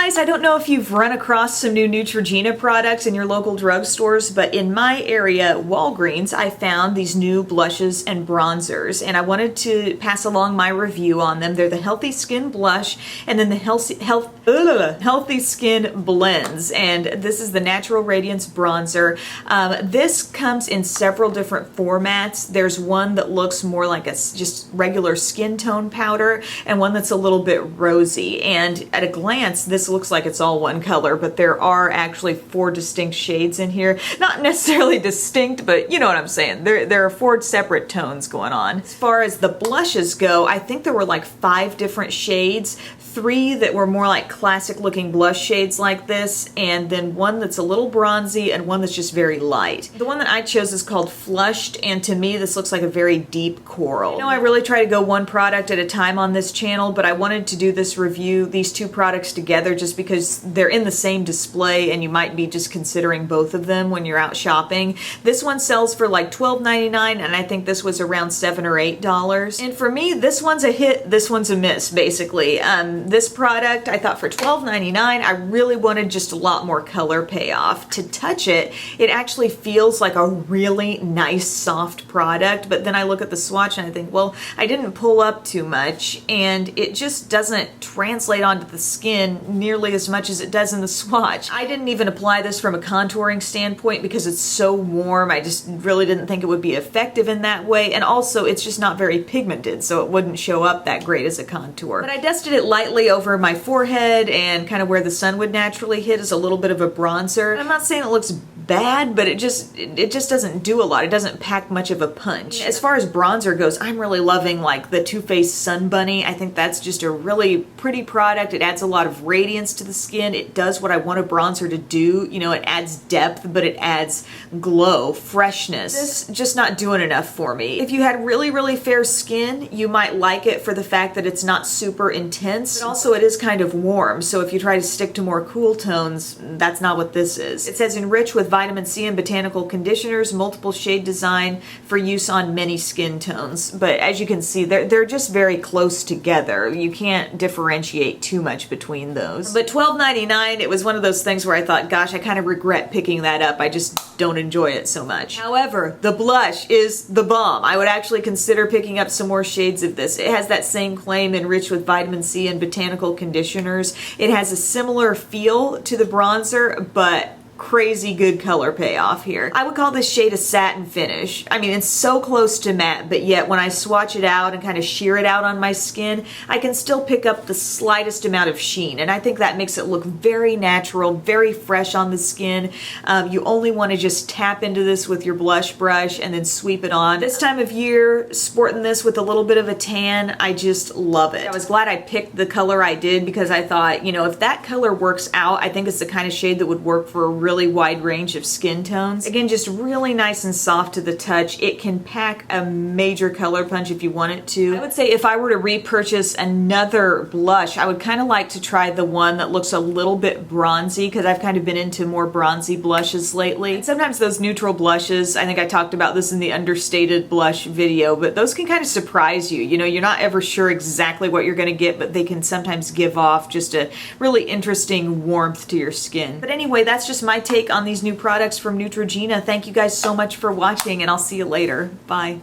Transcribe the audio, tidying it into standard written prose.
guys, I don't know if you've run across some new Neutrogena products in your local drugstores, but in my area, Walgreens, I found these new blushes and bronzers, and I wanted to pass along my review on them. They're the Healthy Skin Blush and then the Healthy Skin Blends, and this is the Natural Radiance Bronzer. This comes in several different formats. There's one that looks more like a just regular skin tone powder and one that's a little bit rosy, and at a glance this looks like it's all one color, but there are actually 4 distinct shades in here. Not necessarily distinct, but you know what I'm saying. There are 4 separate tones going on. As far as the blushes go, I think there were like 5 different shades, 3 that were more like classic looking blush shades like this, and then one that's a little bronzy and one that's just very light. The one that I chose is called Flushed, and to me this looks like a very deep coral. You know, I really try to go one product at a time on this channel, but I wanted to do this review, these 2 products together, just because they're in the same display and you might be just considering both of them when you're out shopping. This one sells for like $12.99, and I think this was around $7 or $8. And for me, this one's a hit, this one's a miss, basically. This product, I thought for $12.99, I really wanted just a lot more color payoff. To touch it, it actually feels like a really nice, soft product, but then I look at the swatch and I think, well, I didn't pull up too much, and it just doesn't translate onto the skin nearly as much as it does in the swatch. I didn't even apply this from a contouring standpoint because it's so warm. I just really didn't think it would be effective in that way, and also it's just not very pigmented, so it wouldn't show up that great as a contour. But I dusted it lightly over my forehead and kind of where the sun would naturally hit as a little bit of a bronzer. I'm not saying it looks bad, but it just doesn't do a lot. It doesn't pack much of a punch. As far as bronzer goes, I'm really loving like the Too Faced Sun Bunny. I think that's just a really pretty product. It adds a lot of radiance to the skin. It does what I want a bronzer to do. You know, it adds depth, but it adds glow, freshness. This just not doing enough for me. If you had really, really fair skin, you might like it for the fact that it's not super intense, but also it is kind of warm. So if you try to stick to more cool tones, that's not what this is. It says enrich with vitamin C and botanical conditioners, multiple shade design for use on many skin tones. But as you can see, they're just very close together. You can't differentiate too much between those. But $12.99, it was one of those things where I thought, gosh, I kind of regret picking that up. I just don't enjoy it so much. However, the blush is the bomb. I would actually consider picking up some more shades of this. It has that same claim, enriched with vitamin C and botanical conditioners. It has a similar feel to the bronzer, but crazy good color payoff here. I would call this shade a satin finish. I mean, it's so close to matte, but yet when I swatch it out and kind of sheer it out on my skin, I can still pick up the slightest amount of sheen, and I think that makes it look very natural, very fresh on the skin. You only want to just tap into this with your blush brush and then sweep it on. This time of year, sporting this with a little bit of a tan, I just love it. I was glad I picked the color I did because I thought, you know, if that color works out, I think it's the kind of shade that would work for a really wide range of skin tones. Again, just really nice and soft to the touch. It can pack a major color punch if you want it to. I would say if I were to repurchase another blush, I would kind of like to try the one that looks a little bit bronzy, because I've kind of been into more bronzy blushes lately. And sometimes those neutral blushes, I think I talked about this in the understated blush video, but those can kind of surprise you. You know, you're not ever sure exactly what you're going to get, but they can sometimes give off just a really interesting warmth to your skin. But anyway, that's just my take on these new products from Neutrogena. Thank you guys so much for watching, and I'll see you later. Bye.